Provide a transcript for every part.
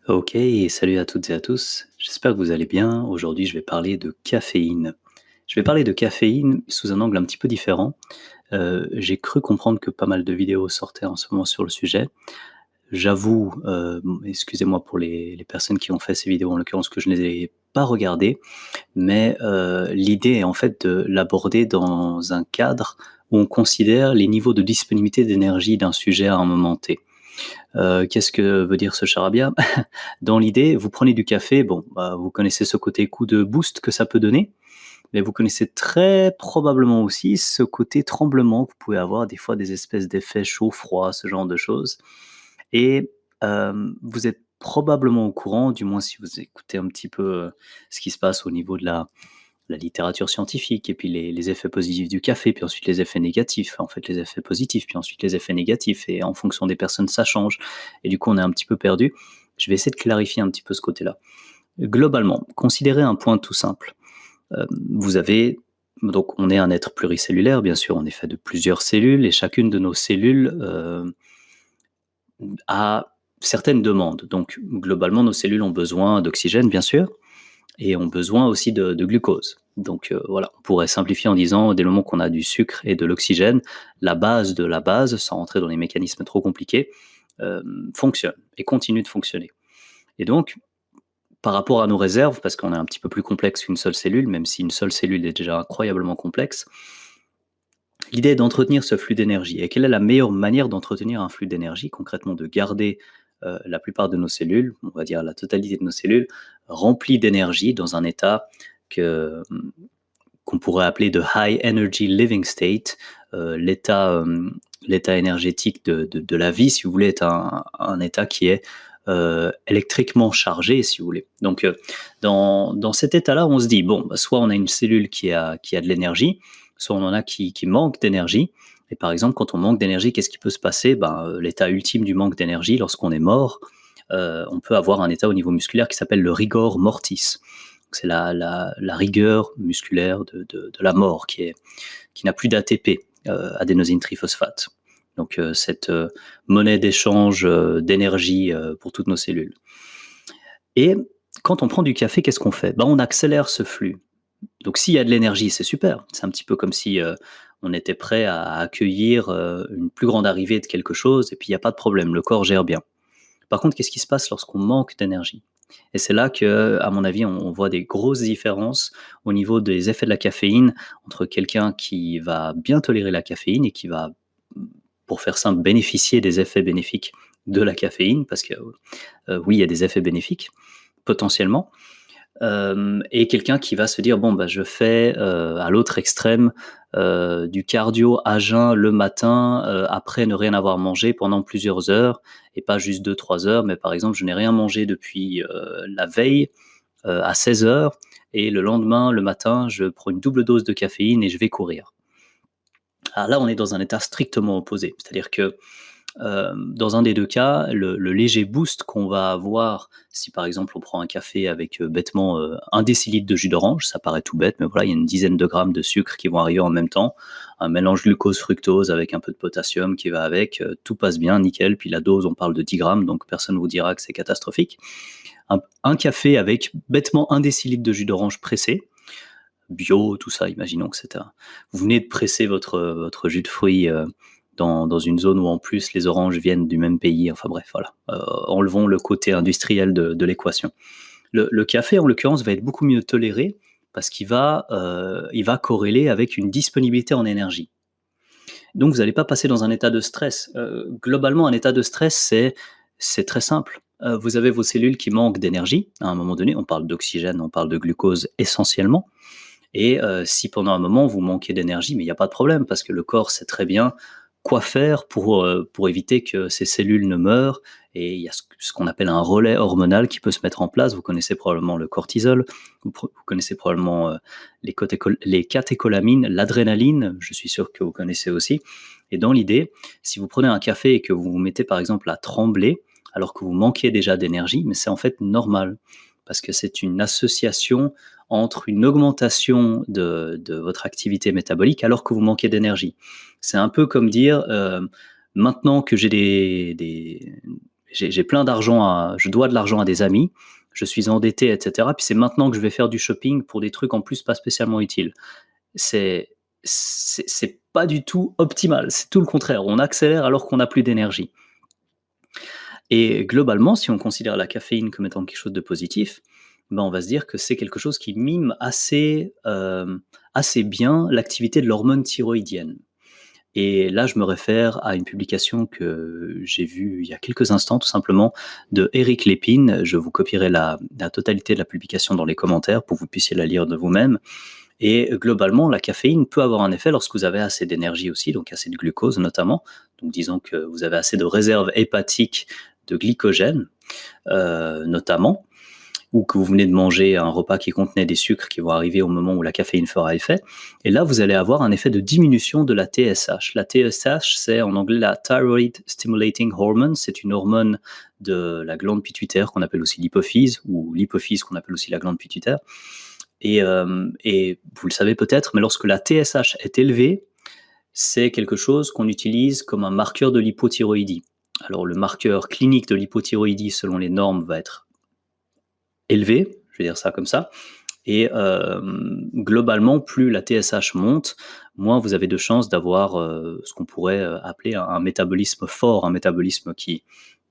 Ok, salut à toutes et à tous. J'espère que vous allez bien. Aujourd'hui, je vais parler de caféine. Je vais parler de caféine sous un angle un petit peu différent. J'ai cru comprendre que pas mal de vidéos sortaient en ce moment sur le sujet. J'avoue, excusez-moi pour les personnes qui ont fait ces vidéos, en l'occurrence, que je ne les ai pas regardées, mais l'idée est en fait de l'aborder dans un cadre où on considère les niveaux de disponibilité d'énergie d'un sujet à un moment T. Qu'est-ce que veut dire ce charabia? Dans l'idée, vous prenez du café, bon, bah, vous connaissez ce côté coup de boost que ça peut donner, mais vous connaissez très probablement aussi ce côté tremblement que vous pouvez avoir, des fois des espèces d'effets chaud-froid, ce genre de choses. Et vous êtes probablement au courant, du moins si vous écoutez un petit peu, ce qui se passe au niveau de la littérature scientifique et puis les effets positifs du café, puis ensuite les effets négatifs, en fait les effets positifs, puis ensuite les effets négatifs et en fonction des personnes ça change et du coup on est un petit peu perdu. Je vais essayer de clarifier un petit peu ce côté-là. Globalement, considérez un point tout simple. Vous avez donc on est un être pluricellulaire, bien sûr, on est fait de plusieurs cellules et chacune de nos cellules, a certaines demandes. Donc globalement, nos cellules ont besoin d'oxygène, bien sûr, et ont besoin aussi de glucose. Donc voilà, on pourrait simplifier en disant, dès le moment qu'on a du sucre et de l'oxygène, la base de la base, sans rentrer dans les mécanismes trop compliqués, fonctionne et continue de fonctionner. Et donc, par rapport à nos réserves, parce qu'on est un petit peu plus complexe qu'une seule cellule, même si une seule cellule est déjà incroyablement complexe, l'idée est d'entretenir ce flux d'énergie. Et quelle est la meilleure manière d'entretenir un flux d'énergie? Concrètement, de garder la plupart de nos cellules, on va dire la totalité de nos cellules, remplies d'énergie dans un état que, qu'on pourrait appeler de high energy living state, l'état énergétique de la vie, si vous voulez, est un état qui est électriquement chargé, si vous voulez. Donc, dans cet état-là, on se dit, bon, bah, soit on a une cellule qui a de l'énergie, soit on en a qui manque d'énergie. Et par exemple, quand on manque d'énergie, qu'est-ce qui peut se passer? Ben, l'état ultime du manque d'énergie, lorsqu'on est mort, on peut avoir un état au niveau musculaire qui s'appelle le rigor mortis. C'est la rigueur musculaire de la mort qui n'a plus d'ATP, adénosine triphosphate. Donc cette monnaie d'échange d'énergie pour toutes nos cellules. Et quand on prend du café, qu'est-ce qu'on fait? Ben, on accélère ce flux. Donc s'il y a de l'énergie, c'est super. C'est un petit peu comme si on était prêt à accueillir une plus grande arrivée de quelque chose, et puis il n'y a pas de problème, le corps gère bien. Par contre, qu'est-ce qui se passe lorsqu'on manque d'énergie? Et c'est là que, à mon avis, on voit des grosses différences au niveau des effets de la caféine entre quelqu'un qui va bien tolérer la caféine et qui va, pour faire simple, bénéficier des effets bénéfiques de la caféine, parce que oui, il y a des effets bénéfiques, potentiellement, et quelqu'un qui va se dire, bon, bah, je fais à l'autre extrême du cardio à jeun le matin, après ne rien avoir mangé pendant plusieurs heures, et pas juste 2 3 heures, mais par exemple, je n'ai rien mangé depuis la veille à 16 heures, et le lendemain, le matin, je prends une double dose de caféine et je vais courir. Alors là, on est dans un état strictement opposé, c'est-à-dire que dans un des 2 cas, le léger boost qu'on va avoir si, par exemple, on prend un café avec, bêtement, 1 décilitre de jus d'orange, ça paraît tout bête, mais voilà, il y a une dizaine de grammes de sucre qui vont arriver en même temps, un mélange glucose-fructose avec un peu de potassium qui va avec, tout passe bien, nickel, puis la dose, on parle de 10 grammes, donc personne ne vous dira que c'est catastrophique. Un café avec bêtement 1 décilitre de jus d'orange pressé, bio, tout ça, imaginons que c'est un vous venez de presser votre jus de fruits, dans une zone où en plus les oranges viennent du même pays, enfin bref, voilà. Enlevons le côté industriel de l'équation. Le café, en l'occurrence, va être beaucoup mieux toléré parce qu'il va corréler avec une disponibilité en énergie. Donc vous n'allez pas passer dans un état de stress. Globalement, un état de stress, c'est très simple. Vous avez vos cellules qui manquent d'énergie à un moment donné, on parle d'oxygène, on parle de glucose essentiellement, et si pendant un moment vous manquez d'énergie, mais il n'y a pas de problème parce que le corps sait très bien quoi faire pour éviter que ces cellules ne meurent, et il y a ce qu'on appelle un relais hormonal qui peut se mettre en place. Vous connaissez probablement le cortisol, vous connaissez probablement les catécholamines, l'adrénaline, je suis sûr que vous connaissez aussi. Et dans l'idée, si vous prenez un café et que vous vous mettez par exemple à trembler alors que vous manquez déjà d'énergie, mais c'est en fait normal parce que c'est une association entre une augmentation de votre activité métabolique alors que vous manquez d'énergie. C'est un peu comme dire, maintenant que j'ai j'ai plein d'argent je dois de l'argent à des amis, je suis endetté, et cetera. Puis c'est maintenant que je vais faire du shopping pour des trucs en plus pas spécialement utiles. C'est c'est pas du tout optimal, c'est tout le contraire. On accélère alors qu'on n'a plus d'énergie. Et globalement, si on considère la caféine comme étant quelque chose de positif, ben, on va se dire que c'est quelque chose qui mime assez bien l'activité de l'hormone thyroïdienne. Et là, je me réfère à une publication que j'ai vue il y a quelques instants, tout simplement, de Eric Lépine. Je vous copierai la totalité de la publication dans les commentaires pour que vous puissiez la lire de vous-même. Et globalement, la caféine peut avoir un effet lorsque vous avez assez d'énergie aussi, donc assez de glucose notamment. Donc disons que vous avez assez de réserves hépatiques de glycogène, notamment, ou que vous venez de manger un repas qui contenait des sucres qui vont arriver au moment où la caféine fera effet. Et là, vous allez avoir un effet de diminution de la TSH. La TSH, c'est en anglais la Thyroid Stimulating Hormone. C'est une hormone de la glande pituitaire qu'on appelle aussi l'hypophyse, ou l'hypophyse qu'on appelle aussi la glande pituitaire. Et vous le savez peut-être, mais lorsque la TSH est élevée, c'est quelque chose qu'on utilise comme un marqueur de l'hypothyroïdie. Alors le marqueur clinique de l'hypothyroïdie, selon les normes, va être élevé, je vais dire ça comme ça. Et globalement, plus la TSH monte, moins vous avez de chances d'avoir ce qu'on pourrait appeler un métabolisme fort, un métabolisme qui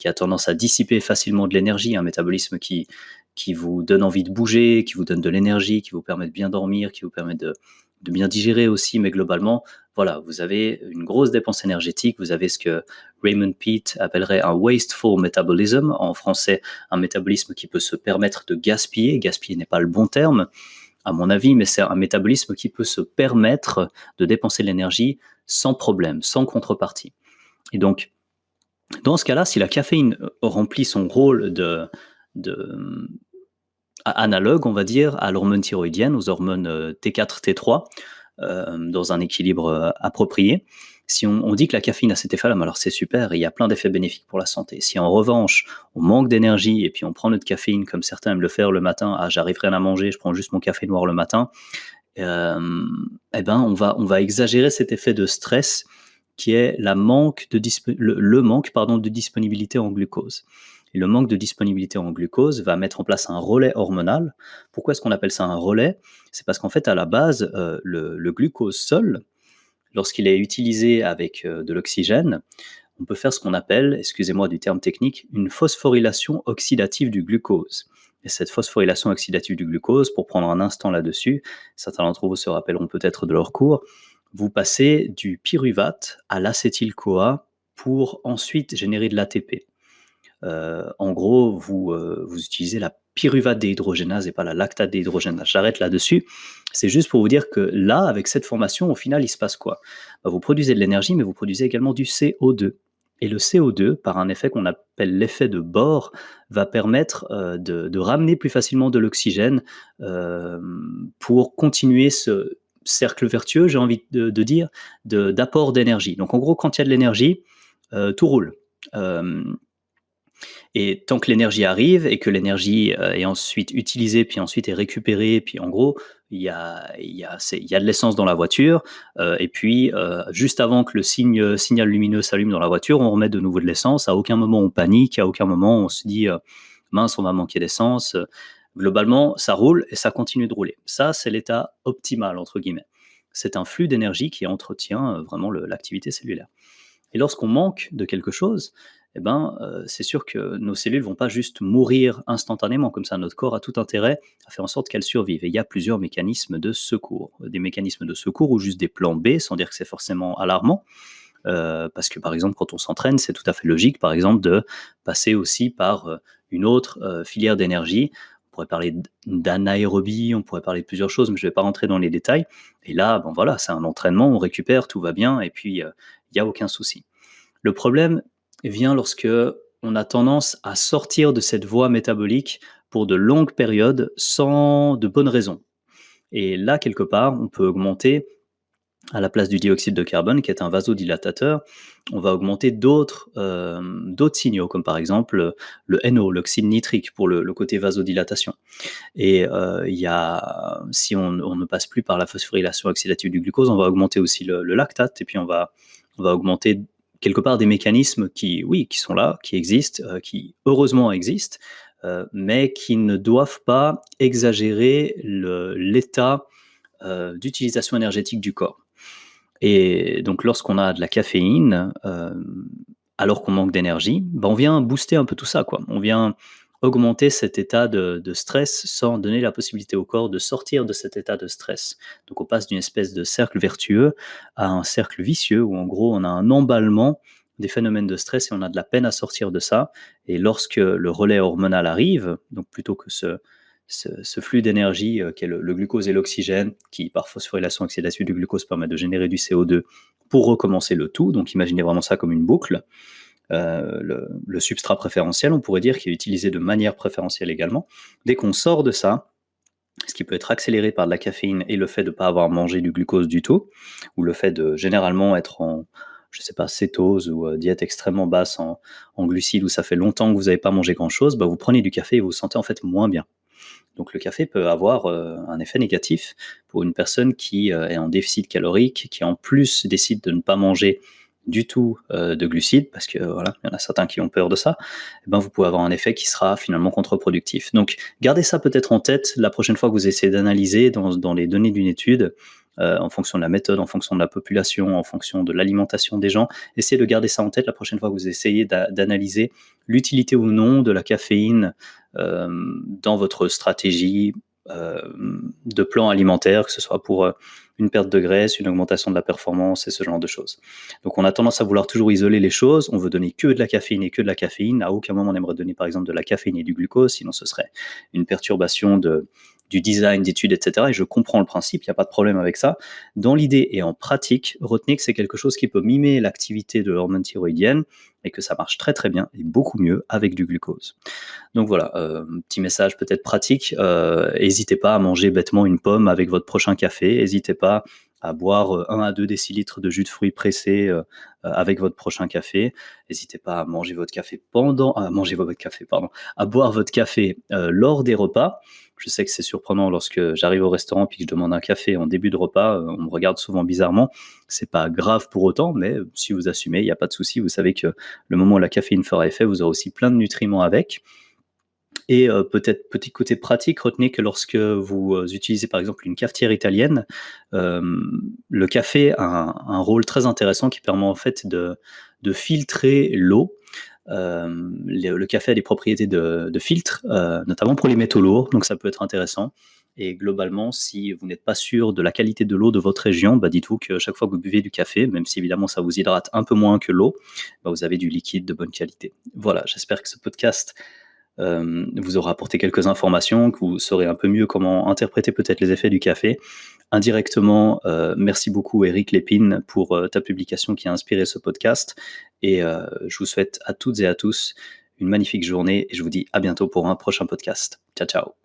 a tendance à dissiper facilement de l'énergie, un métabolisme qui vous donne envie de bouger, qui vous donne de l'énergie, qui vous permet de bien dormir, qui vous permet de bien digérer aussi, mais globalement, voilà, vous avez une grosse dépense énergétique, vous avez ce que Raymond Peat appellerait un wasteful metabolism, en français, un métabolisme qui peut se permettre de gaspiller. Gaspiller n'est pas le bon terme, à mon avis, mais c'est un métabolisme qui peut se permettre de dépenser de l'énergie sans problème, sans contrepartie. Et donc, dans ce cas-là, si la caféine remplit son rôle de analogue, on va dire, à l'hormone thyroïdienne, aux hormones T4, T3, dans un équilibre approprié. Si on dit que la caféine a cet effet-là, alors c'est super, et il y a plein d'effets bénéfiques pour la santé. Si en revanche, on manque d'énergie et puis on prend notre caféine, comme certains aiment le faire le matin, j'arrive rien à manger, je prends juste mon café noir le matin, eh ben on va exagérer cet effet de stress qui est le manque de disponibilité en glucose. Et le manque de disponibilité en glucose va mettre en place un relais hormonal. Pourquoi est-ce qu'on appelle ça un relais? C'est parce qu'en fait, à la base, le glucose seul, lorsqu'il est utilisé avec de l'oxygène, on peut faire ce qu'on appelle, excusez-moi du terme technique, une phosphorylation oxydative du glucose. Et cette phosphorylation oxydative du glucose, pour prendre un instant là-dessus, certains d'entre vous se rappelleront peut-être de leur cours, vous passez du pyruvate à l'acétyl-CoA pour ensuite générer de l'ATP. En gros, vous utilisez la pyruvate déhydrogénase et pas la lactate déhydrogénase. J'arrête là-dessus. C'est juste pour vous dire que là, avec cette formation, au final, il se passe quoi? Vous produisez de l'énergie, mais vous produisez également du CO2. Et le CO2, par un effet qu'on appelle l'effet de Bohr, va permettre de ramener plus facilement de l'oxygène pour continuer ce cercle vertueux, j'ai envie de dire, d'apport d'énergie. Donc en gros, quand il y a de l'énergie, tout roule. Et tant que l'énergie arrive et que l'énergie est ensuite utilisée, puis ensuite est récupérée, puis en gros, il y a de l'essence dans la voiture, et puis juste avant que le signal lumineux s'allume dans la voiture, on remet de nouveau de l'essence. À aucun moment on panique, à aucun moment on se dit mince, on va manquer d'essence. Globalement, ça roule et ça continue de rouler. Ça, c'est l'état optimal, entre guillemets. C'est un flux d'énergie qui entretient vraiment l'activité cellulaire. Et lorsqu'on manque de quelque chose, eh ben, c'est sûr que nos cellules vont pas juste mourir instantanément comme ça. Notre corps a tout intérêt à faire en sorte qu'elles survivent. Et il y a plusieurs mécanismes de secours. Des mécanismes de secours ou juste des plans B, sans dire que c'est forcément alarmant. Parce que par exemple, quand on s'entraîne, c'est tout à fait logique, par exemple, de passer aussi par une autre filière d'énergie. On pourrait parler d'anaérobie, on pourrait parler de plusieurs choses, mais je ne vais pas rentrer dans les détails. Et là, bon voilà, c'est un entraînement, on récupère, tout va bien, et puis il n'y a aucun souci. Le problème vient lorsque on a tendance à sortir de cette voie métabolique pour de longues périodes sans de bonnes raisons. Et là, quelque part, on peut augmenter, à la place du dioxyde de carbone, qui est un vasodilatateur, on va augmenter d'autres signaux, comme par exemple le NO, l'oxyde nitrique, pour le côté vasodilatation. Et si on ne passe plus par la phosphorylation oxydative du glucose, on va augmenter aussi le lactate, et puis on va augmenter quelque part des mécanismes qui, oui, qui sont là, qui existent, qui heureusement existent, mais qui ne doivent pas exagérer l'état d'utilisation énergétique du corps. Et donc lorsqu'on a de la caféine, alors qu'on manque d'énergie, ben, on vient booster un peu tout ça, quoi. On vient augmenter cet état de stress sans donner la possibilité au corps de sortir de cet état de stress. Donc on passe d'une espèce de cercle vertueux à un cercle vicieux où en gros on a un emballement des phénomènes de stress et on a de la peine à sortir de ça. Et lorsque le relais hormonal arrive, donc plutôt que ce flux d'énergie qu'est le glucose et l'oxygène, qui par phosphorylation oxydative du glucose permet de générer du CO2 pour recommencer le tout, donc imaginez vraiment ça comme une boucle. Le substrat préférentiel, on pourrait dire, qui est utilisé de manière préférentielle également. Dès qu'on sort de ça, ce qui peut être accéléré par de la caféine et le fait de ne pas avoir mangé du glucose du tout, ou le fait de généralement être en, je sais pas, cétose ou diète extrêmement basse en glucides, où ça fait longtemps que vous n'avez pas mangé grand-chose, bah vous prenez du café et vous vous sentez en fait moins bien. Donc le café peut avoir un effet négatif pour une personne qui est en déficit calorique, qui en plus décide de ne pas manger du tout de glucides, parce que voilà, il y en a certains qui ont peur de ça, eh ben, vous pouvez avoir un effet qui sera finalement contre-productif. Donc gardez ça peut-être en tête la prochaine fois que vous essayez d'analyser dans les données d'une étude, en fonction de la méthode, en fonction de la population, en fonction de l'alimentation des gens. Essayez de garder ça en tête la prochaine fois que vous essayez d'analyser l'utilité ou non de la caféine dans votre stratégie de plan alimentaire, que ce soit pour une perte de graisse, une augmentation de la performance et ce genre de choses. Donc on a tendance à vouloir toujours isoler les choses, on veut donner que de la caféine et que de la caféine, à aucun moment on aimerait donner par exemple de la caféine et du glucose, sinon ce serait une perturbation du design d'études, etc. Et je comprends le principe, il n'y a pas de problème avec ça. Dans l'idée et en pratique, retenez que c'est quelque chose qui peut mimer l'activité de l'hormone thyroïdienne et que ça marche très très bien et beaucoup mieux avec du glucose. Donc voilà, petit message peut-être pratique, n'hésitez pas à manger bêtement une pomme avec votre prochain café, n'hésitez pas à boire 1 à 2 décilitres de jus de fruits pressé avec votre prochain café. N'hésitez pas à manger votre café à boire votre café lors des repas. Je sais que c'est surprenant lorsque j'arrive au restaurant puis que je demande un café en début de repas, on me regarde souvent bizarrement. C'est pas grave pour autant, mais si vous assumez, il n'y a pas de souci. Vous savez que le moment où la caféine fera effet, vous aurez aussi plein de nutriments avec. Et peut-être petit côté pratique, retenez que lorsque vous utilisez par exemple une cafetière italienne, le café a un rôle très intéressant qui permet en fait de filtrer l'eau. Le café a des propriétés de filtre, notamment pour les métaux lourds, donc ça peut être intéressant. Et globalement, si vous n'êtes pas sûr de la qualité de l'eau de votre région, bah dites-vous que chaque fois que vous buvez du café, même si évidemment ça vous hydrate un peu moins que l'eau, bah vous avez du liquide de bonne qualité. Voilà, j'espère que ce podcast vous aura apporté quelques informations, que vous saurez un peu mieux comment interpréter peut-être les effets du café. Indirectement, merci beaucoup Eric Lépine pour ta publication qui a inspiré ce podcast. Et je vous souhaite à toutes et à tous une magnifique journée et je vous dis à bientôt pour un prochain podcast. Ciao, ciao.